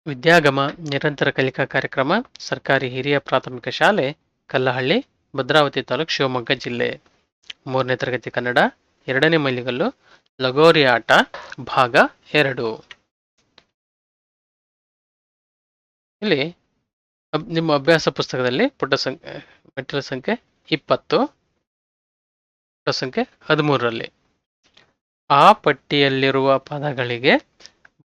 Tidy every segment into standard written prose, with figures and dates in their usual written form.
ವಿದ್ಯಾಗಮ ನಿರಂತರ ಕಲಿಕಾ ಕಾರ್ಯಕ್ರಮ ಸರ್ಕಾರಿ ಹಿರಿಯ ಪ್ರಾಥಮಿಕ ಶಾಲೆ ಕಲ್ಲಹಳ್ಳಿ ಭದ್ರಾವತಿ ತಾಲೂಕು ಶಿವಮೊಗ್ಗ ಜಿಲ್ಲೆ 3ನೇ ತರಗತಿ ಕನ್ನಡ 2ನೇ ಮೈಲಿಗಲ್ಲು ಲಗೋರಿ ಆಟ ಭಾಗ 2. ಇಲ್ಲಿ ನಿಮ್ಮ ಅಭ್ಯಾಸ ಪುಸ್ತಕದಲ್ಲಿ ಮೆಟ್ಟಿಲು ಸಂಖ್ಯೆ 20 ಪುಟ ಸಂಖ್ಯೆ 13ರಲ್ಲಿ ಆ ಪಟ್ಟಿಯಲ್ಲಿರುವ ಪದಗಳಿಗೆ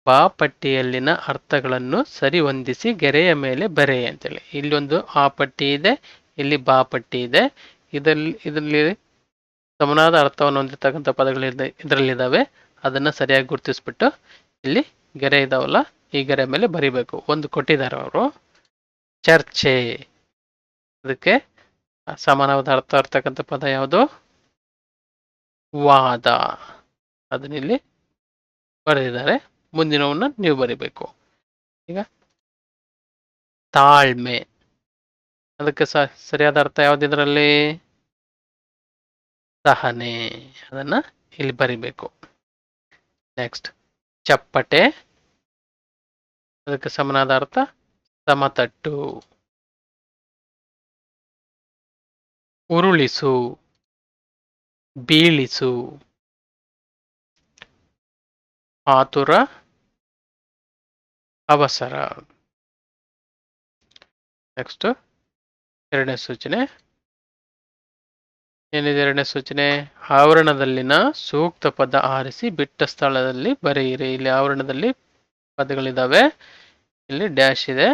ಬಾ ಪಟ್ಟಿಯಲ್ಲಿನ ಅರ್ಥಗಳನ್ನು ಸರಿಹೊಂದಿಸಿ ಗೆರೆಯ ಮೇಲೆ ಬರೆ ಅಂತೇಳಿ. ಇಲ್ಲೊಂದು ಆ ಪಟ್ಟಿ ಇದೆ, ಇಲ್ಲಿ ಬಾ ಪಟ್ಟಿ ಇದೆ. ಇದರಲ್ಲಿ ಸಮನಾದ ಅರ್ಥವನ್ನು ಹೊಂದಿರತಕ್ಕಂಥ ಪದಗಳು ಇದರಲ್ಲಿದ್ದಾವೆ. ಅದನ್ನ ಸರಿಯಾಗಿ ಗುರುತಿಸ್ಬಿಟ್ಟು ಇಲ್ಲಿ ಗೆರೆ ಇದಾವಲ್ಲ, ಈ ಗೆರೆ ಮೇಲೆ ಬರಿಬೇಕು. ಒಂದು ಕೊಟ್ಟಿದ್ದಾರೆ ಅವರು, ಚರ್ಚೆ. ಅದಕ್ಕೆ ಸಮಾನವಾದ ಅರ್ಥ ಇರ್ತಕ್ಕಂಥ ಪದ ಯಾವುದು? ವಾದ. ಅದನ್ನಿಲ್ಲಿ ಬರೆದಿದ್ದಾರೆ. ಮುಂದಿನವನ್ನ ನೀವು ಬರಿಬೇಕು. ಈಗ ತಾಳ್ಮೆ, ಅದಕ್ಕೆ ಸರಿಯಾದ ಅರ್ಥ ಯಾವ್ದಿದ್ರಲ್ಲಿ? ಸಹನೆ. ಅದನ್ನ ಇಲ್ಲಿ ಬರಿಬೇಕು. ನೆಕ್ಸ್ಟ್ ಚಪ್ಪಟೆ, ಅದಕ್ಕೆ ಸಮನಾದ ಅರ್ಥ ಸಮತಟ್ಟು. ಉರುಳಿಸು, ಬೀಳಿಸು. ಆತುರ, ಅವಸರ. ನೆಕ್ಸ್ಟ್ ಎರಡನೇ ಸೂಚನೆ ಏನಿದೆ? ಎರಡನೇ ಸೂಚನೆ, ಆವರಣದಲ್ಲಿನ ಸೂಕ್ತ ಪದ ಆರಿಸಿ ಬಿಟ್ಟ ಸ್ಥಳದಲ್ಲಿ ಬರೆಯಿರಿ. ಇಲ್ಲಿ ಆವರಣದಲ್ಲಿ ಪದಗಳಿದ್ದಾವೆ, ಇಲ್ಲಿ ಡ್ಯಾಶ್ ಇದೆ,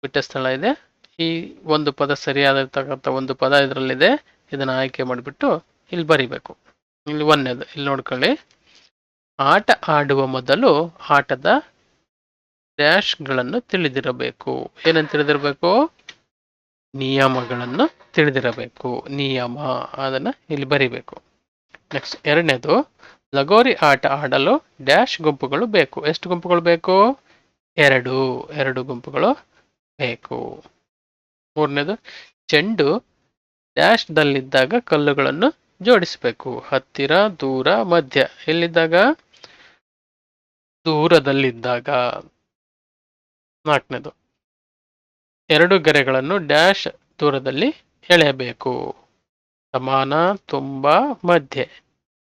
ಬಿಟ್ಟ ಸ್ಥಳ ಇದೆ. ಈ ಒಂದು ಪದ ಸರಿಯಾದಿರ್ತಕ್ಕಂಥ ಒಂದು ಪದ ಇದರಲ್ಲಿದೆ, ಇದನ್ನ ಆಯ್ಕೆ ಮಾಡಿಬಿಟ್ಟು ಇಲ್ಲಿ ಬರಿಬೇಕು. ಇಲ್ಲಿ ಒಂದನೇದು ಇಲ್ಲಿ ನೋಡ್ಕೊಳ್ಳಿ. ಆಟ ಆಡುವ ಮೊದಲು ಆಟದ ಡ್ಯಾಶ್ಗಳನ್ನು ತಿಳಿದಿರಬೇಕು. ಏನಂತ ತಿಳಿದಿರಬೇಕು? ನಿಯಮಗಳನ್ನು ತಿಳಿದಿರಬೇಕು. ನಿಯಮ, ಅದನ್ನ ಇಲ್ಲಿ ಬರಿಬೇಕು. ನೆಕ್ಸ್ಟ್ ಎರಡನೇದು, ಲಗೋರಿ ಆಟ ಆಡಲು ಡ್ಯಾಶ್ ಗುಂಪುಗಳು ಬೇಕು. ಎಷ್ಟು ಗುಂಪುಗಳು ಬೇಕು? 2 ಗುಂಪುಗಳು ಬೇಕು. ಮೂರನೇದು, ಚೆಂಡು ಡ್ಯಾಶ್ ದಲ್ಲಿದ್ದಾಗ ಕಲ್ಲುಗಳನ್ನು ಜೋಡಿಸಬೇಕು. ಹತ್ತಿರ, ದೂರ, ಮಧ್ಯ. ಎಲ್ಲಿದ್ದಾಗ? ದೂರದಲ್ಲಿದ್ದಾಗ. ನಾಲ್ಕನೇದು, 2 ಗೆರೆಗಳನ್ನು ಡ್ಯಾಶ್ ದೂರದಲ್ಲಿ ಎಳೆಯಬೇಕು. ಸಮಾನ, ತುಂಬಾ, ಮಧ್ಯೆ.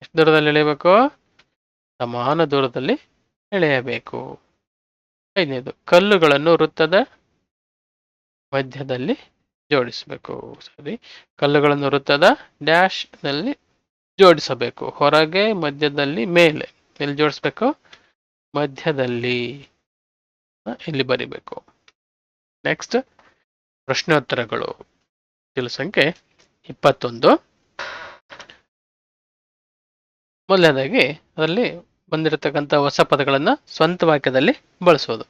ಎಷ್ಟು ದೂರದಲ್ಲಿ ಎಳೆಯಬೇಕು? ಸಮಾನ ದೂರದಲ್ಲಿ ಎಳೆಯಬೇಕು. 5ನೇದು, ಕಲ್ಲುಗಳನ್ನು ವೃತ್ತದ ಮಧ್ಯದಲ್ಲಿ ಜೋಡಿಸಬೇಕು. ಸರಿ, ಕಲ್ಲುಗಳನ್ನು ವೃತ್ತದ ಡ್ಯಾಶ್ ನಲ್ಲಿ ಜೋಡಿಸಬೇಕು. ಹೊರಗೆ, ಮಧ್ಯದಲ್ಲಿ, ಮೇಲೆ. ಎಲ್ಲಿ ಜೋಡಿಸ್ಬೇಕು? ಮಧ್ಯದಲ್ಲಿ. ಇಲ್ಲಿ ಬರಿಬೇಕು. ನೆಕ್ಸ್ಟ್ ಪ್ರಶ್ನೋತ್ತರಗಳು. ಮೆಟ್ಟಿಲು ಸಂಖ್ಯೆ 21. ಮೊದಲನೇದಾಗಿ ಅದರಲ್ಲಿ ಬಂದಿರತಕ್ಕಂಥ ಹೊಸ ಪದಗಳನ್ನ ಸ್ವಂತ ವಾಕ್ಯದಲ್ಲಿ ಬಳಸೋದು.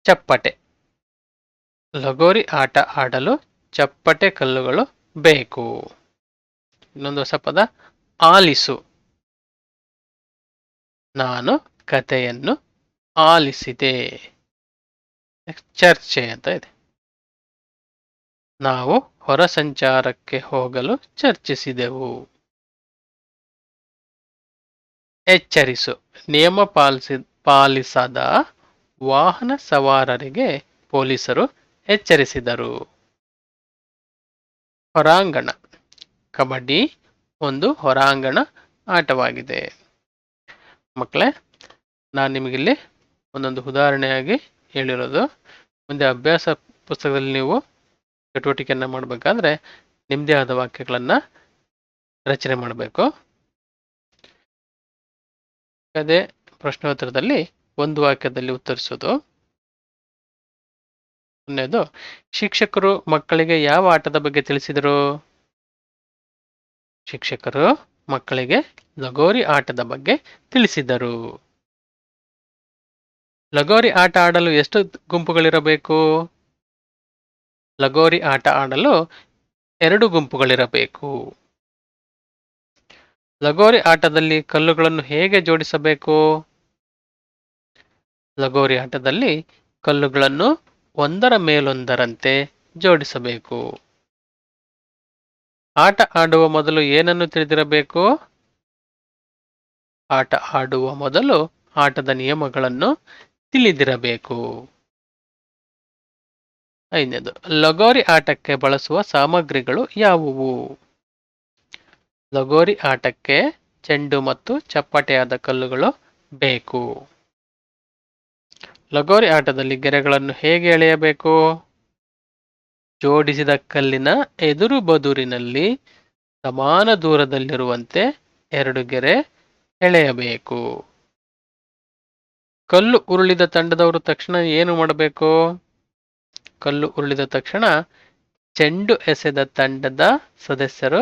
ಚಪ್ಪಟೆ, ಲಗೋರಿ ಆಟ ಆಡಲು ಚಪ್ಪಟೆ ಕಲ್ಲುಗಳು ಬೇಕು. ಇನ್ನೊಂದು ಹೊಸ ಪದ, ಆಲಿಸು. ನಾನು ಕಥೆಯನ್ನು ಆಲಿಸಿದೆ. ಚರ್ಚೆ ಅಂತ ಇದೆ. ನಾವು ಹೊರ ಸಂಚಾರಕ್ಕೆ ಹೋಗಲು ಚರ್ಚಿಸಿದೆವು. ಎಚ್ಚರಿಸು, ನಿಯಮ ಪಾಲಿಸದ ವಾಹನ ಸವಾರರಿಗೆ ಪೊಲೀಸರು ಎಚ್ಚರಿಸಿದರು. ಹೊರಾಂಗಣ, ಕಬಡ್ಡಿ ಒಂದು ಹೊರಾಂಗಣ ಆಟವಾಗಿದೆ. ಮಕ್ಕಳೇ, ನಾನು ನಿಮಗಿಲ್ಲಿ ಒಂದೊಂದು ಉದಾಹರಣೆಯಾಗಿ ಹೇಳಿರೋದು. ಮುಂದೆ ಅಭ್ಯಾಸ ಪುಸ್ತಕದಲ್ಲಿ ನೀವು ಚಟುವಟಿಕೆಯನ್ನ ಮಾಡಬೇಕಾದ್ರೆ ನಿಮ್ಮದೇ ಆದ ವಾಕ್ಯಗಳನ್ನ ರಚನೆ ಮಾಡಬೇಕು. ಅದೇ ಪ್ರಶ್ನೋತ್ತರದಲ್ಲಿ ಒಂದು ವಾಕ್ಯದಲ್ಲಿ ಉತ್ತರಿಸೋದು. ಒಂದನೇದು, ಶಿಕ್ಷಕರು ಮಕ್ಕಳಿಗೆ ಯಾವ ಆಟದ ಬಗ್ಗೆ ತಿಳಿಸಿದರು? ಶಿಕ್ಷಕರು ಮಕ್ಕಳಿಗೆ ಲಗೋರಿ ಆಟದ ಬಗ್ಗೆ ತಿಳಿಸಿದರು. ಲಗೋರಿ ಆಟ ಆಡಲು ಎಷ್ಟು ಗುಂಪುಗಳಿರಬೇಕು? ಲಗೋರಿ ಆಟ ಆಡಲು 2 ಗುಂಪುಗಳಿರಬೇಕು. ಲಗೋರಿ ಆಟದಲ್ಲಿ ಕಲ್ಲುಗಳನ್ನು ಹೇಗೆ ಜೋಡಿಸಬೇಕು? ಲಗೋರಿ ಆಟದಲ್ಲಿ ಕಲ್ಲುಗಳನ್ನು ಒಂದರ ಮೇಲೊಂದರಂತೆ ಜೋಡಿಸಬೇಕು. ಆಟ ಆಡುವ ಮೊದಲು ಏನನ್ನು ತಿಳಿದಿರಬೇಕು? ಆಟ ಆಡುವ ಮೊದಲು ಆಟದ ನಿಯಮಗಳನ್ನು ತಿಳಿದಿರಬೇಕು. 5ನೇದು, ಲಗೋರಿ ಆಟಕ್ಕೆ ಬಳಸುವ ಸಾಮಗ್ರಿಗಳು ಯಾವುವು? ಲಗೋರಿ ಆಟಕ್ಕೆ ಚೆಂಡು ಮತ್ತು ಚಪ್ಪಟೆಯಾದ ಕಲ್ಲುಗಳು ಬೇಕು. ಲಗೋರಿ ಆಟದಲ್ಲಿ ಗೆರೆಗಳನ್ನು ಹೇಗೆ ಎಳೆಯಬೇಕು? ಜೋಡಿಸಿದ ಕಲ್ಲಿನ ಎದುರು ಬದುರಿನಲ್ಲಿ ಸಮಾನ ದೂರದಲ್ಲಿರುವಂತೆ 2 ಗೆರೆ ಎಳೆಯಬೇಕು. ಕಲ್ಲು ಉರುಳಿದ ತಂಡದವರು ತಕ್ಷಣ ಏನು ಮಾಡಬೇಕು? ಕಲ್ಲು ಉರುಳಿದ ತಕ್ಷಣ ಚೆಂಡು ಎಸೆದ ತಂಡದ ಸದಸ್ಯರು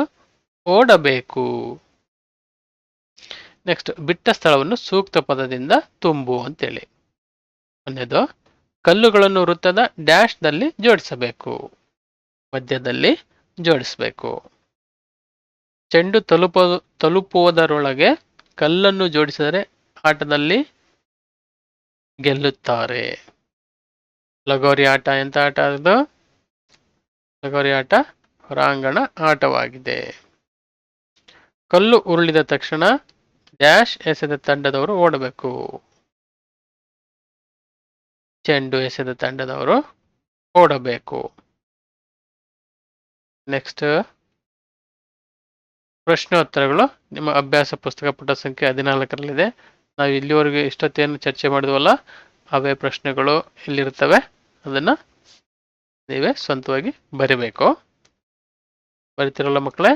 ಓಡಬೇಕು. ನೆಕ್ಸ್ಟ್, ಬಿಟ್ಟ ಸ್ಥಳವನ್ನು ಸೂಕ್ತ ಪದದಿಂದ ತುಂಬು ಅಂತೇಳಿ. 1ನೇದು, ಕಲ್ಲುಗಳನ್ನು ವೃತ್ತದ ಡ್ಯಾಶ್ದಲ್ಲಿ ಜೋಡಿಸಬೇಕು. ಮಧ್ಯದಲ್ಲಿ ಜೋಡಿಸಬೇಕು. ಚೆಂಡು ತಲುಪುವುದರೊಳಗೆ ಕಲ್ಲನ್ನು ಜೋಡಿಸಿದರೆ ಆಟದಲ್ಲಿ ಗೆಲ್ಲುತ್ತಾರೆ. ಲಗೋರಿ ಆಟ ಎಂತ ಆಟ ಅದು? ಲಗೋರಿ ಆಟ ಹೊರಾಂಗಣ ಆಟವಾಗಿದೆ. ಕಲ್ಲು ಉರುಳಿದ ತಕ್ಷಣ ಡ್ಯಾಶ್ ಎಸೆದ ತಂಡದವರು ಓಡಬೇಕು. ಚೆಂಡು ಎಸೆದ ತಂಡದವರು ಓಡಬೇಕು. ನೆಕ್ಸ್ಟ್, ಪ್ರಶ್ನೋತ್ತರಗಳು ನಿಮ್ಮ ಅಭ್ಯಾಸ ಪುಸ್ತಕ ಪುಟ ಸಂಖ್ಯೆ 14ರಲ್ಲಿದೆ. ನಾವು ಇಲ್ಲಿವರೆಗೆ ಇಷ್ಟೊತ್ತೇನು ಚರ್ಚೆ ಮಾಡಿದ್ವಲ್ಲ ಅವೇ ಪ್ರಶ್ನೆಗಳು ಇಲ್ಲಿರ್ತವೆ. ಅದನ್ನ ನೀವೇ ಸ್ವಂತವಾಗಿ ಬರಿಬೇಕು. ಬರಿತಿರಲ್ಲ ಮಕ್ಕಳೇ?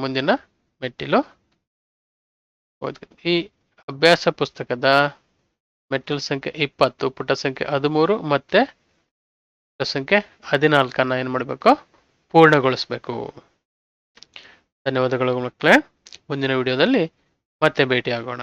ಮುಂದಿನ ಮೆಟ್ಟಿಲು. ಈ ಅಭ್ಯಾಸ ಪುಸ್ತಕದ ಮೆಟ್ಟಿಲು ಸಂಖ್ಯೆ 20, ಪುಟ ಸಂಖ್ಯೆ 13 ಮತ್ತೆ ಪುಟ ಸಂಖ್ಯೆ 14 ಏನು ಮಾಡಬೇಕು? ಪೂರ್ಣಗೊಳಿಸಬೇಕು. ಧನ್ಯವಾದಗಳು ಮಕ್ಕಳೇ. ಮುಂದಿನ ವಿಡಿಯೋದಲ್ಲಿ ಮತ್ತೆ ಭೇಟಿಯಾಗೋಣ.